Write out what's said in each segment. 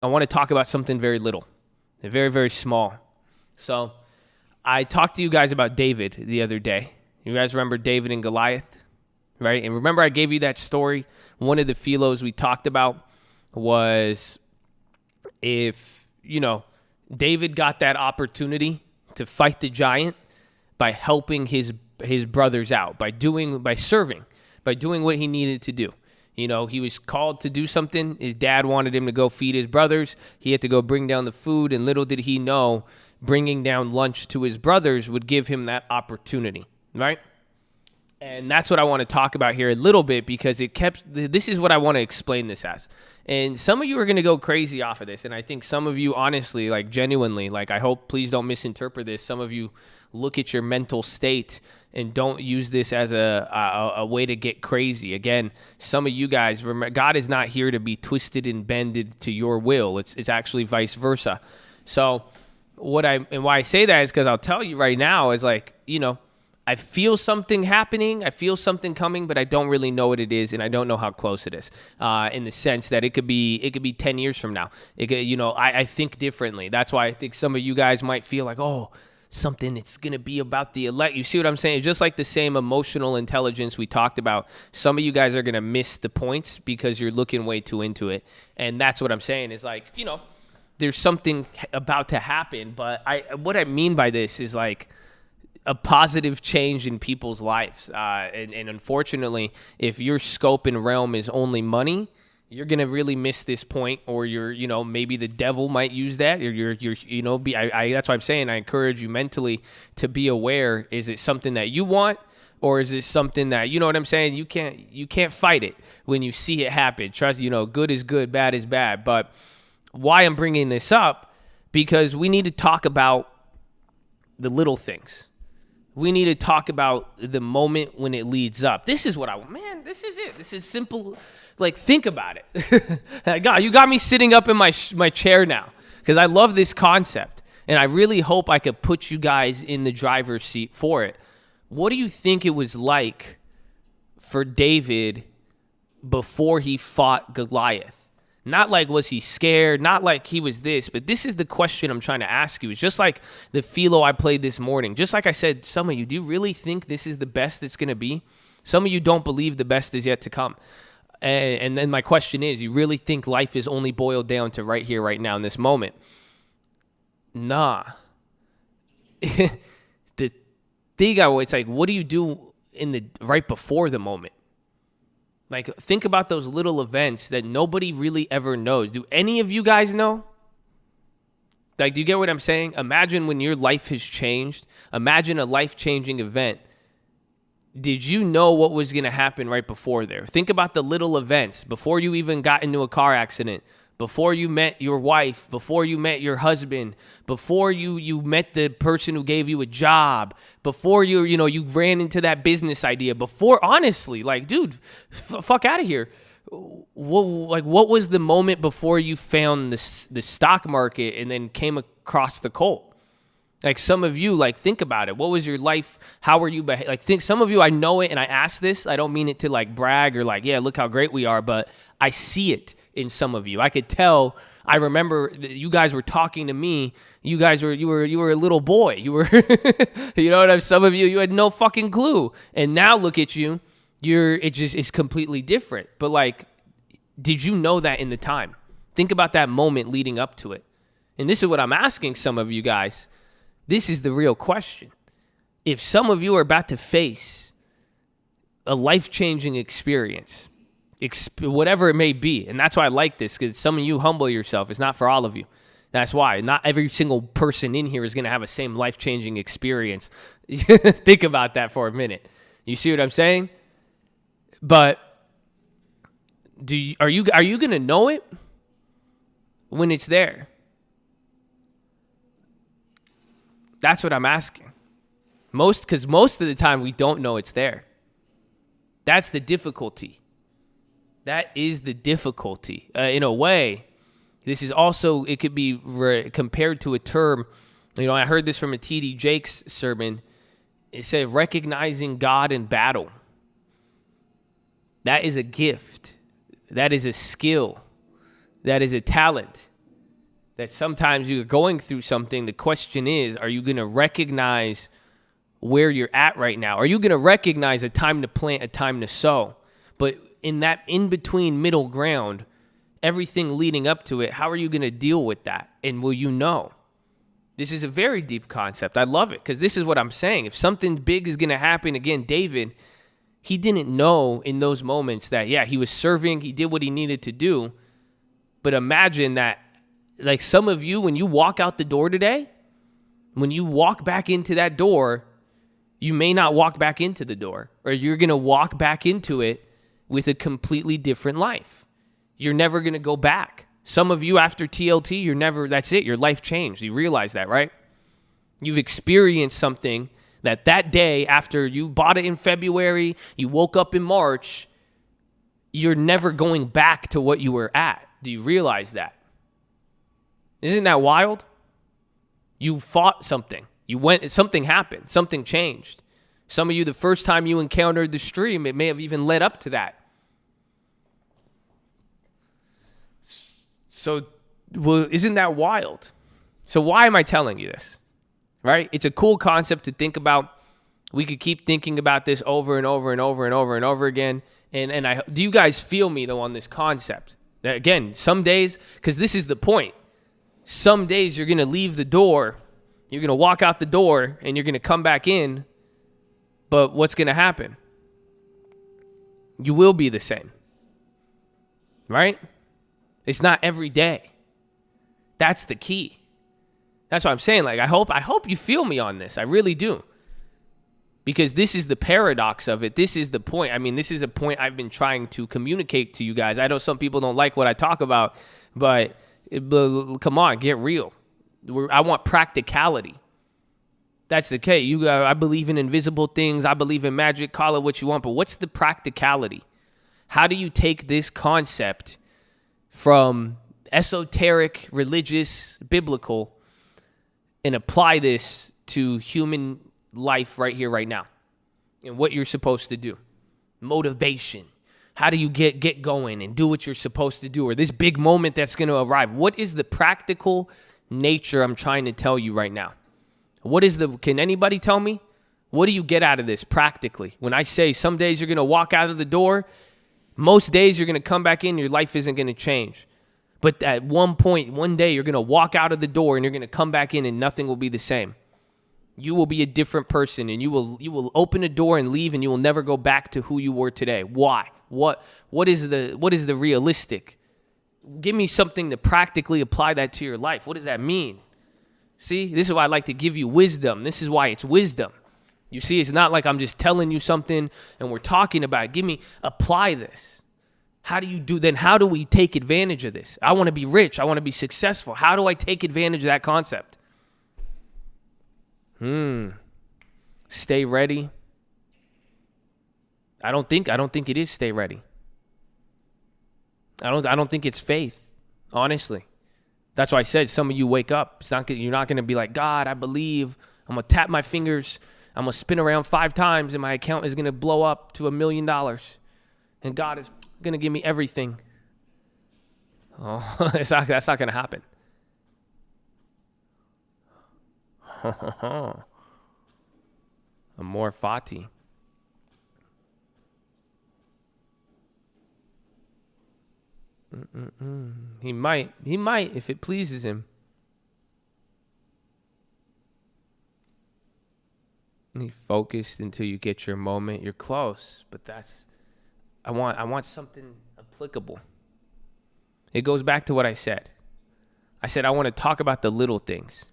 I want to talk about something very little, very, very small. So I talked to you guys about David the other day. You guys remember David and Goliath, right? And remember I gave you that story? One of the philos we talked about was if, David got that opportunity to fight the giant by helping his brothers out, by serving, by doing what he needed to do. He was called to do something. His dad wanted him to go feed his brothers. He had to go bring down the food, and little did he know, bringing down lunch to his brothers would give him that opportunity, right? And that's what I want to talk about here a little bit, because this is what I want to explain this as. And some of you are going to go crazy off of this, and I think some of you, honestly, genuinely, I hope, please don't misinterpret this. Some of you look at your mental state and don't use this as a way to get crazy. Again, some of you guys, remember, God is not here to be twisted and bended to your will. It's actually vice versa. So why I say that is because I'll tell you right now is I feel something happening, I feel something coming, but I don't really know what it is, and I don't know how close it is. In the sense that it could be 10 years from now. I think differently. That's why I think some of you guys might feel like, oh, something it's going to be about the elect. You see what I'm saying? Just like the same emotional intelligence we talked about, some of you guys are going to miss the points because you're looking way too into it. And that's what I'm saying is there's something about to happen. But what I mean by this is a positive change in people's lives. And unfortunately, if your scope and realm is only money, you're going to really miss this point, or maybe the devil might use that, or that's why I'm saying I encourage you mentally to be aware. Is it something that you want, or is it something that, you know what I'm saying? You can't fight it when you see it happen. Trust, good is good, bad is bad. But why I'm bringing this up, because we need to talk about the little things. We need to talk about the moment when it leads up. This is what this is it. This is simple. Think about it. God, you got me sitting up in my chair now, because I love this concept, and I really hope I could put you guys in the driver's seat for it. What do you think it was like for David before he fought Goliath? Not was he scared, not he was this, but this is the question I'm trying to ask you. It's just like the philo I played this morning. Just like I said, some of you, do you really think this is the best it's going to be? Some of you don't believe the best is yet to come. And then my question is, you really think life is only boiled down to right here, right now, in this moment? Nah. The thing, it's what do you do right before the moment? Think about those little events that nobody really ever knows. Do any of you guys know? Do you get what I'm saying? Imagine when your life has changed. Imagine a life-changing event. Did you know what was going to happen right before there? Think about the little events before you even got into a car accident, before you met your wife, before you met your husband, before you met the person who gave you a job, before you ran into that business idea, before, honestly, dude, fuck out of here. What was the moment before you found the stock market and then came across the Colt? Some of you, think about it. What was your life? How were you? Think some of you, I know it, and I ask this. I don't mean it to brag or yeah, look how great we are, but I see it in some of you. I could tell. I remember you guys were talking to me. You were a little boy. You were, some of you had no fucking clue, and now look at you. It's completely different. But did you know that in the time? Think about that moment leading up to it, and this is what I'm asking some of you guys. This is the real question. If some of you are about to face a life-changing experience, whatever it may be, and that's why I like this, because some of you humble yourself. It's not for all of you. That's why. Not every single person in here is going to have a same life-changing experience. Think about that for a minute. You see what I'm saying? But are you going to know it when it's there? That's what I'm asking. Because most of the time we don't know it's there. That's the difficulty. That is the difficulty. In a way, this is also, it could be compared to a term. I heard this from a T.D. Jakes sermon. It said, recognizing God in battle. That is a gift. That is a skill. That is a talent. that sometimes you're going through something. The question is, are you going to recognize where you're at right now? Are you going to recognize a time to plant, a time to sow? But in that in-between middle ground, everything leading up to it, how are you going to deal with that? And will you know? This is a very deep concept. I love it because this is what I'm saying. If something big is going to happen, again, David, he didn't know in those moments that, yeah, he was serving, he did what he needed to do. But imagine that, like some of you, when you walk out the door today, when you walk back into that door, you may not walk back into the door, or you're going to walk back into it with a completely different life. You're never going to go back. Some of you after TLT, that's it. Your life changed. You realize that, right? You've experienced something that day after you bought it in February, you woke up in March, you're never going back to what you were at. Do you realize that? Isn't that wild? You fought something. Something happened. Something changed. Some of you, the first time you encountered the stream, it may have even led up to that. So, isn't that wild? So why am I telling you this? Right? It's a cool concept to think about. We could keep thinking about this over and over and over and over and over again. And do you guys feel me, though, on this concept? That, again, some days, because this is the point. Some days you're going to leave the door. You're going to walk out the door and you're going to come back in. But what's going to happen? You will be the same. Right? It's not every day. That's the key. That's what I'm saying. Like, I hope you feel me on this. I really do. Because this is the paradox of it. This is the point. I mean, this is a point I've been trying to communicate to you guys. I know some people don't like what I talk about, but come on, get real. I want practicality. That's the case. I believe in invisible things. I believe in magic. Call it what you want. But what's the practicality? How do you take this concept from esoteric, religious, biblical, and apply this to human life right here, right now, and what you're supposed to do? Motivation. How do you get going and do what you're supposed to do, or this big moment that's going to arrive? What is the practical nature I'm trying to tell you right now? Can anybody tell me? What do you get out of this practically? When I say some days you're going to walk out of the door, most days you're going to come back in, your life isn't going to change. But at one point, one day, you're going to walk out of the door and you're going to come back in and nothing will be the same. You will be a different person, and you will open a door and leave, and you will never go back to who you were today. Why? What is the realistic? Give me something to practically apply that to your life. What does that mean? See, this is why I like to give you wisdom. This is why it's wisdom. You see, it's not like I'm just telling you something and we're talking about it. Apply this. How do we take advantage of this? I want to be rich. I want to be successful. How do I take advantage of that concept? Stay ready. I don't think it is stay ready. I don't think it's faith, honestly. That's why I said some of you wake up. You're not going to be like, God, I believe. I'm going to tap my fingers. I'm going to spin around 5 times and my account is going to blow up to $1 million. And God is going to give me everything. Oh, that's not going to happen. Amor Fati. He might if it pleases him. You focused until you get your moment. You're close, but I want something applicable. It goes back to what I said. I said I want to talk about the little things.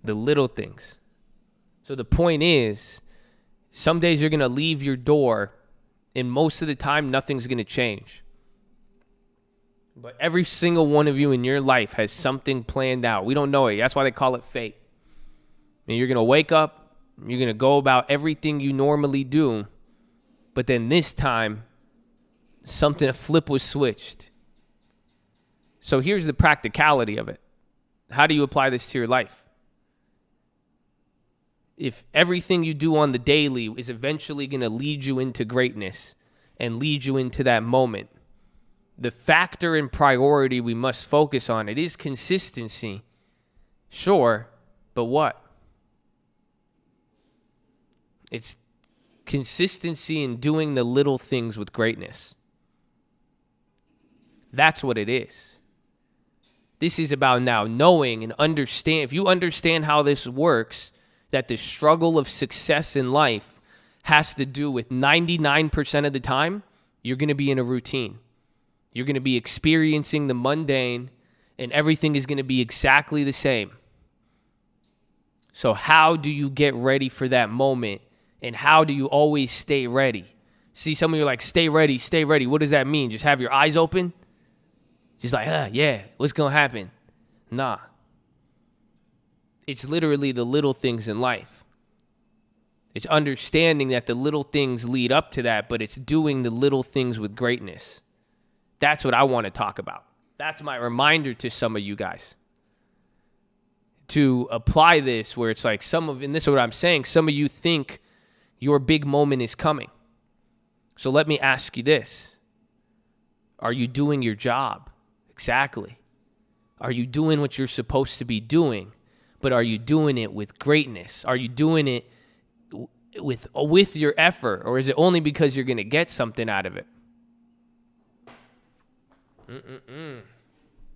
The little things. So the point is, some days you're going to leave your door, and most of the time, nothing's going to change. But every single one of you in your life has something planned out. We don't know it. That's why they call it fate. And you're going to wake up, you're going to go about everything you normally do, but then this time, a flip was switched. So here's the practicality of it. How do you apply this to your life? If everything you do on the daily is eventually going to lead you into greatness and lead you into that moment, The factor and priority we must focus on, it is consistency. Sure, but what? It's consistency in doing the little things with greatness. That's what it is. This is about now knowing and understand. If you understand how this works, that the struggle of success in life has to do with 99% of the time, you're going to be in a routine. You're going to be experiencing the mundane, and everything is going to be exactly the same. So how do you get ready for that moment? And how do you always stay ready? See, some of you are like, stay ready, stay ready. What does that mean? Just have your eyes open? Just like, yeah, what's going to happen? Nah. It's literally the little things in life. It's understanding that the little things lead up to that, but it's doing the little things with greatness. That's what I want to talk about. That's my reminder to some of you guys. To apply this where it's like and this is what I'm saying, some of you think your big moment is coming. So let me ask you this. Are you doing your job? Exactly. Are you doing what you're supposed to be doing? But are you doing it with greatness? Are you doing it with your effort? Or is it only because you're going to get something out of it?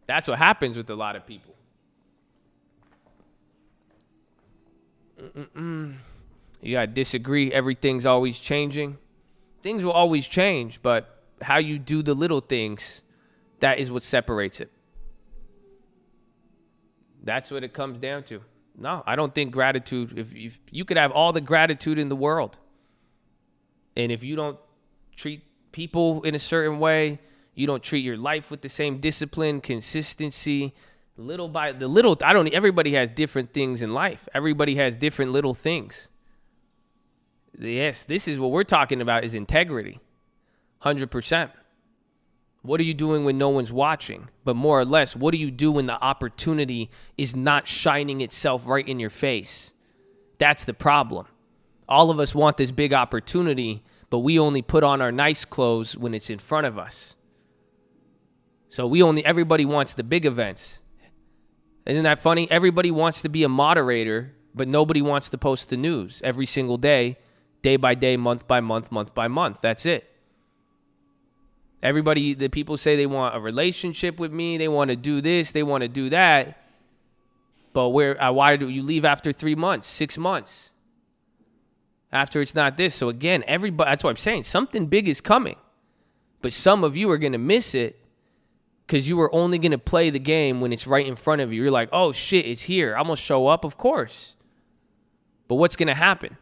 That's what happens with a lot of people. You got to disagree. Everything's always changing. Things will always change, but how you do the little things, that is what separates it. That's what it comes down to. No, I don't think gratitude, if you could have all the gratitude in the world, and if you don't treat people in a certain way, you don't treat your life with the same discipline, consistency, everybody has different things in life. Everybody has different little things. Yes, this is what we're talking about is integrity. 100%. What are you doing when no one's watching? But more or less, what do you do when the opportunity is not shining itself right in your face? That's the problem. All of us want this big opportunity, but we only put on our nice clothes when it's in front of us. So everybody wants the big events. Isn't that funny? Everybody wants to be a moderator, but nobody wants to post the news every single day by day, month by month, month by month. That's it. The people say they want a relationship with me. They want to do this. They want to do that. But why do you leave after 3 months, 6 months? After it's not this. So again, that's what I'm saying. Something big is coming. But some of you are going to miss it because you are only going to play the game when it's right in front of you. You're like, oh shit, it's here. I'm going to show up, of course. But what's going to happen?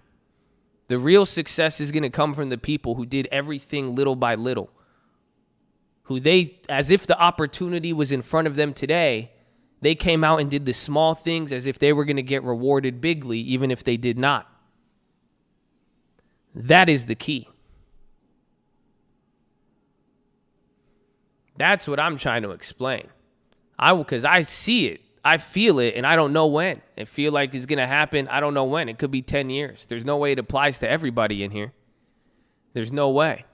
The real success is going to come from the people who did everything little by little. As if the opportunity was in front of them today, they came out and did the small things as if they were going to get rewarded bigly, even if they did not. That is the key. That's what I'm trying to explain. Because I see it, I feel it, and I don't know when. I feel like it's going to happen. I don't know when. It could be 10 years. There's no way it applies to everybody in here. There's no way.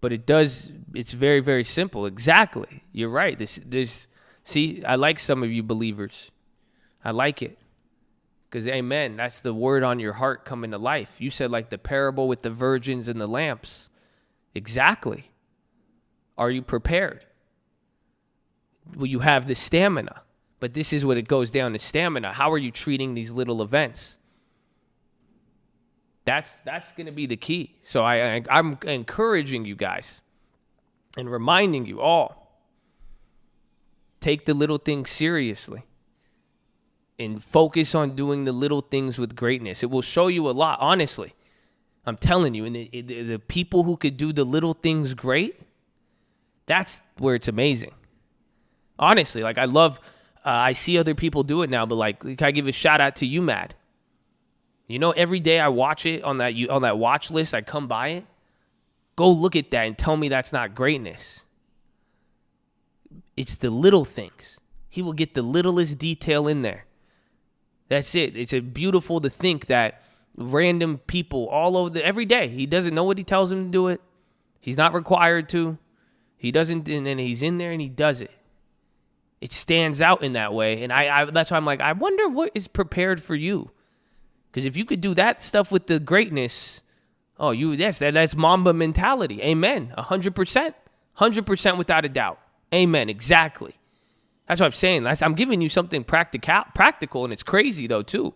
But it does. It's very, very simple. Exactly. You're right. See, I like some of you believers. I like it. Because, amen, that's the word on your heart coming to life. You said like the parable with the virgins and the lamps. Exactly. Are you prepared? Will you have the stamina? But this is what it goes down to, stamina. How are you treating these little events? That's going to be the key. So I'm encouraging you guys and reminding you all, take the little things seriously and focus on doing the little things with greatness. It will show you a lot, honestly. I'm telling you, and the people who could do the little things great, that's where it's amazing. Honestly, like I see other people do it now, but like, can I give a shout out to UMAD? You know, every day I watch it on that watch list, I come by it. Go look at that and tell me that's not greatness. It's the little things. He will get the littlest detail in there. That's it. It's beautiful to think that random people all over every day, he doesn't know what he tells him to do it. He's not required to. He doesn't, and then he's in there and he does it. It stands out in that way. And I that's why I'm like, I wonder what is prepared for you. Because if you could do that stuff with the greatness, that's Mamba mentality. Amen. 100%. 100% without a doubt. Amen. Exactly. That's what I'm saying. I'm giving you something practical, and it's crazy though too.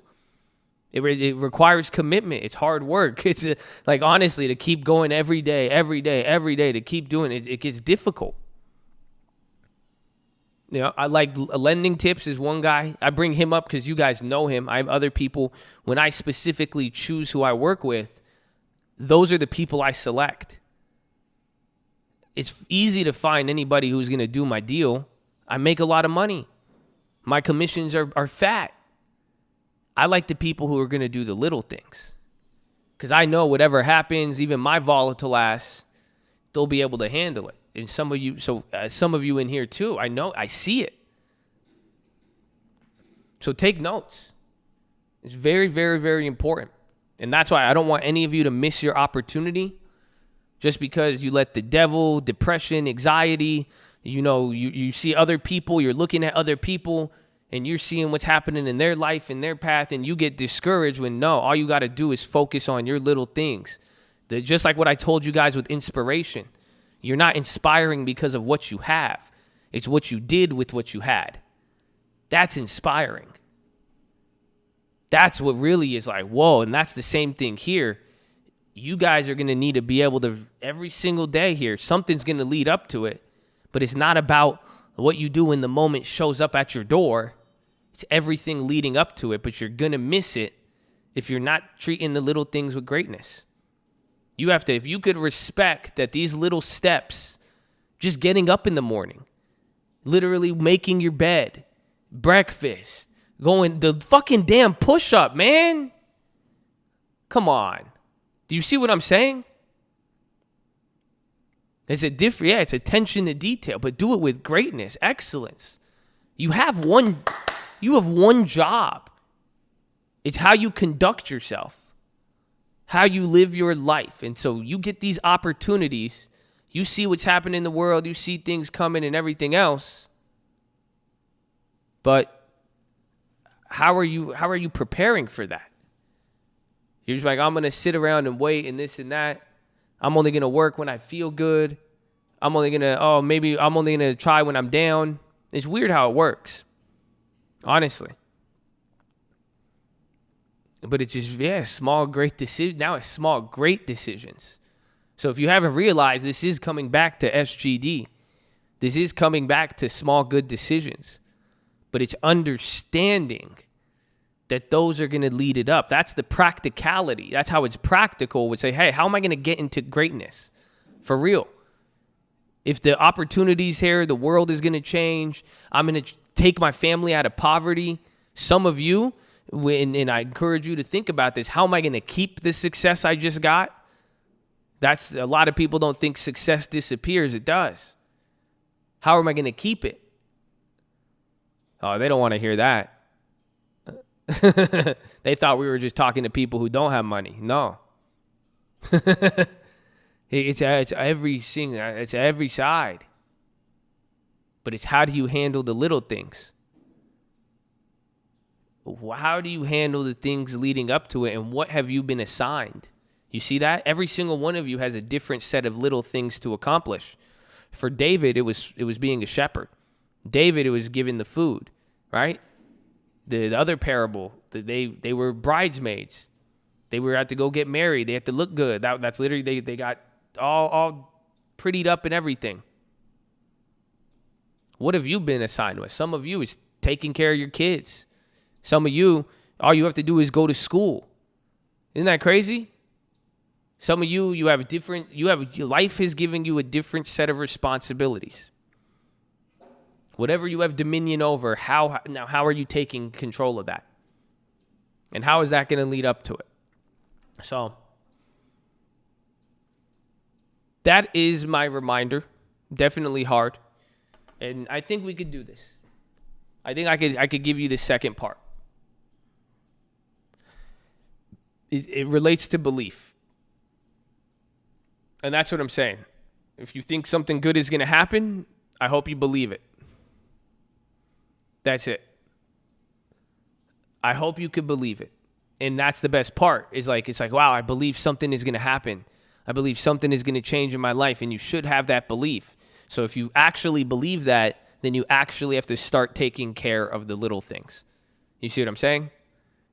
It requires commitment. It's hard work. It's like, honestly, to keep going every day, to keep doing it, it gets difficult. You know, I like Lending Tips is one guy. I bring him up because you guys know him. I have other people. When I specifically choose who I work with, those are the people I select. It's easy to find anybody who's going to do my deal. I make a lot of money. My commissions are fat. I like the people who are going to do the little things. Because I know whatever happens, even my volatile ass, they'll be able to handle it. And some of you in here too, I know, I see it. So take notes. It's very, very, very important. And that's why I don't want any of you to miss your opportunity just because you let the devil, depression, anxiety, you see other people, you're looking at other people, and you're seeing what's happening in their life, in their path, and you get discouraged when no, all you got to do is focus on your little things. Just like what I told you guys with inspiration. You're not inspiring because of what you have. It's what you did with what you had. That's inspiring. That's what really is like, whoa, and that's the same thing here. You guys are going to need to be able to, every single day here, something's going to lead up to it, but it's not about what you do when the moment shows up at your door. It's everything leading up to it, but you're going to miss it if you're not treating the little things with greatness. You have to, if you could respect that these little steps, just getting up in the morning, literally making your bed, breakfast, going the fucking damn push-up, man. Come on. Do you see what I'm saying? It's attention to detail, but do it with greatness, excellence. You have one job. It's how you conduct yourself, how you live your life. And so you get these opportunities, you see what's happening in the world, you see things coming and everything else. But how are you preparing for that? You're just like, I'm going to sit around and wait and this and that. I'm only going to work when I feel good. I'm only going to try when I'm down. It's weird how it works, honestly. But it's just, small, great decisions. Now it's small, great decisions. So if you haven't realized, this is coming back to SGD. This is coming back to small, good decisions. But it's understanding that those are going to lead it up. That's the practicality. That's how it's practical. Would say, hey, how am I going to get into greatness? For real. If the opportunity's here, the world is going to change. I'm going to take my family out of poverty. Some of you, and I encourage you to think about this, how am I going to keep the success I just got? That's a lot of people don't think success disappears. It does. How am I going to keep it? Oh, they don't want to hear that. They thought we were just talking to people who don't have money. No. It's every side. But it's how do you handle the little things? How do you handle the things leading up to it, and what have you been assigned? You see that? Every single one of you has a different set of little things to accomplish. For David, it was being a shepherd. David, it was giving the food, right? The other parable, they were bridesmaids. They were had to go get married. They had to look good. That's literally, they got all prettied up and everything. What have you been assigned with? Some of you is taking care of your kids. Some of you, all you have to do is go to school. Isn't that crazy? Some of you life is giving you a different set of responsibilities. Whatever you have dominion over, how are you taking control of that? And how is that going to lead up to it? So that is my reminder. Definitely hard. And I think we could do this. I think I could give you the second part. It relates to belief. And that's what I'm saying. If you think something good is going to happen, I hope you believe it. That's it. I hope you could believe it. And that's the best part. It's like, wow, I believe something is going to happen. I believe something is going to change in my life. And you should have that belief. So if you actually believe that, then you actually have to start taking care of the little things. You see what I'm saying?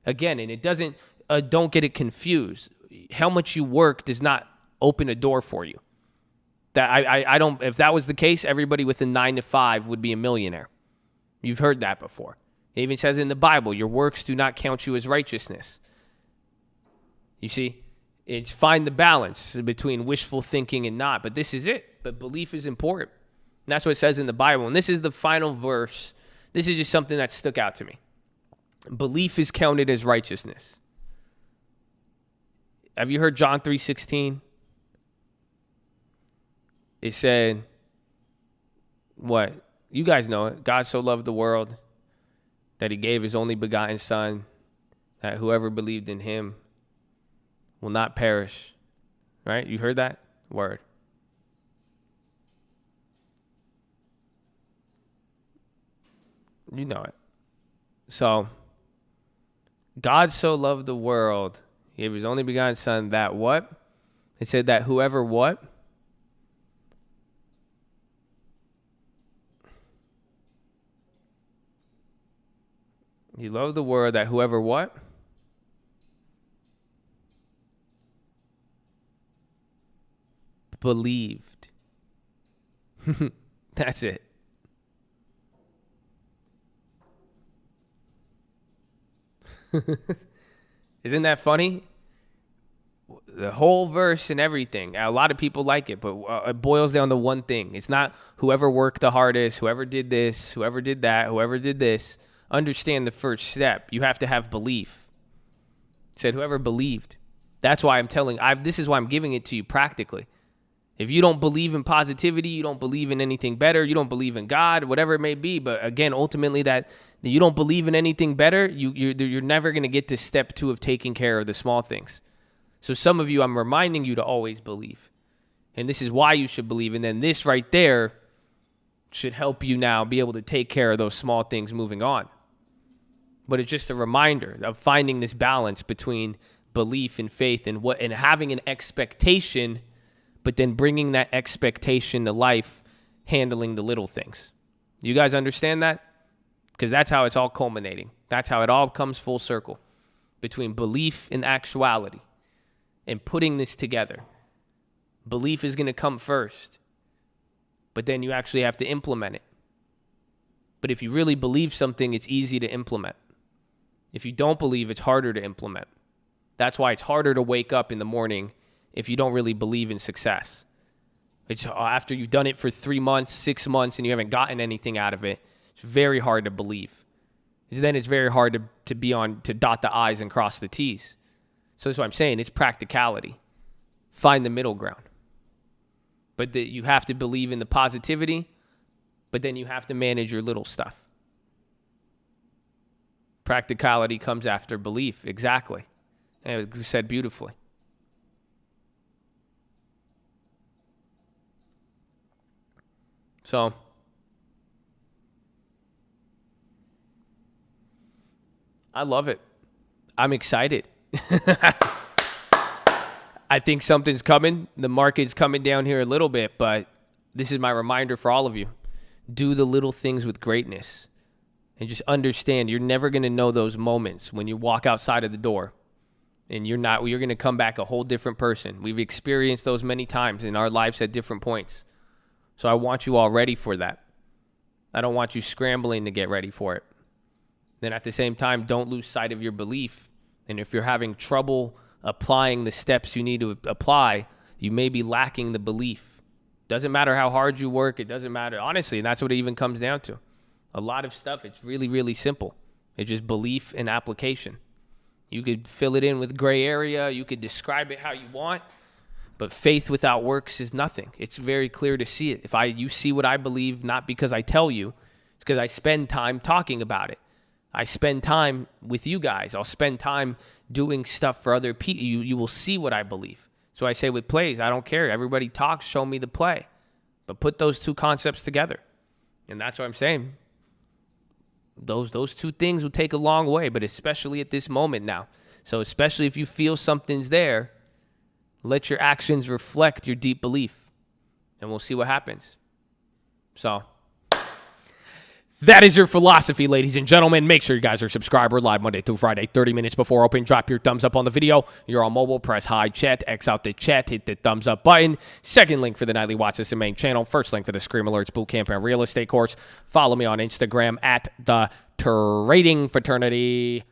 Again, and it doesn't, don't get it confused. How much you work does not open a door for you. That I don't, if that was the case, everybody with a 9 to 5 would be a millionaire. You've heard that before. It even says in the Bible, your works do not count you as righteousness. You see, it's find the balance between wishful thinking and not. But this is it. But belief is important. And that's what it says in the Bible. And this is the final verse. This is just something that stuck out to me. Belief is counted as righteousness. Have you heard John 3:16? It said, what? You guys know it. God so loved the world that he gave his only begotten son, that whoever believed in him will not perish. Right? You heard that word? You know it. So, God so loved the world, he gave his only begotten son, that what? It said that whoever what? He loved the world, that whoever what? Believed. That's it. Isn't that funny? The whole verse and everything. A lot of people like it, but it boils down to one thing. It's not whoever worked the hardest, whoever did this, whoever did that, whoever did this. Understand the first step. You have to have belief. It said whoever believed. That's why this is why I'm giving it to you practically. If you don't believe in positivity, you don't believe in anything better, you don't believe in God, whatever it may be, but again, ultimately that you don't believe in anything better, you're never going to get to step 2 of taking care of the small things. So some of you, I'm reminding you to always believe. And this is why you should believe. And then this right there should help you now be able to take care of those small things moving on. But it's just a reminder of finding this balance between belief and faith and having an expectation, but then bringing that expectation to life, handling the little things. You guys understand that? Because that's how it's all culminating. That's how it all comes full circle between belief and actuality and putting this together. Belief is going to come first, but then you actually have to implement it. But if you really believe something, it's easy to implement. If you don't believe, it's harder to implement. That's why it's harder to wake up in the morning if you don't really believe in success. It's after you've done it for 3 months, 6 months, and you haven't gotten anything out of it, it's very hard to believe. Then it's very hard to dot the I's and cross the T's. So that's what I'm saying. It's practicality. Find the middle ground. But you have to believe in the positivity, but then you have to manage your little stuff. Practicality comes after belief. Exactly. And it was said beautifully. So, I love it. I'm excited. I think something's coming. The market's coming down here a little bit, but this is my reminder for all of you. Do the little things with greatness. And just understand you're never going to know those moments when you walk outside of the door and you're going to come back a whole different person. We've experienced those many times in our lives at different points. So I want you all ready for that. I don't want you scrambling to get ready for it. Then at the same time, don't lose sight of your belief. And if you're having trouble applying the steps you need to apply, you may be lacking the belief. Doesn't matter how hard you work. It doesn't matter. Honestly, and that's what it even comes down to. A lot of stuff, it's really, really simple. It's just belief and application. You could fill it in with gray area. You could describe it how you want. But faith without works is nothing. It's very clear to see it. You see what I believe, not because I tell you, it's because I spend time talking about it. I spend time with you guys. I'll spend time doing stuff for other people. You will see what I believe. So I say with plays, I don't care. Everybody talks, show me the play. But put those two concepts together. And that's what I'm saying. Those two things will take a long way, but especially at this moment now. So especially if you feel something's there, let your actions reflect your deep belief. And we'll see what happens. So that is your philosophy, ladies and gentlemen. Make sure you guys are subscribed. We're live Monday through Friday, 30 minutes before open. Drop your thumbs up on the video. You're on mobile, press high chat, X out the chat, hit the thumbs up button. Second link for the Nightly Watch This main channel. First link for the Scream Alerts Bootcamp and Real Estate course. Follow me on Instagram at The Trading Fraternity.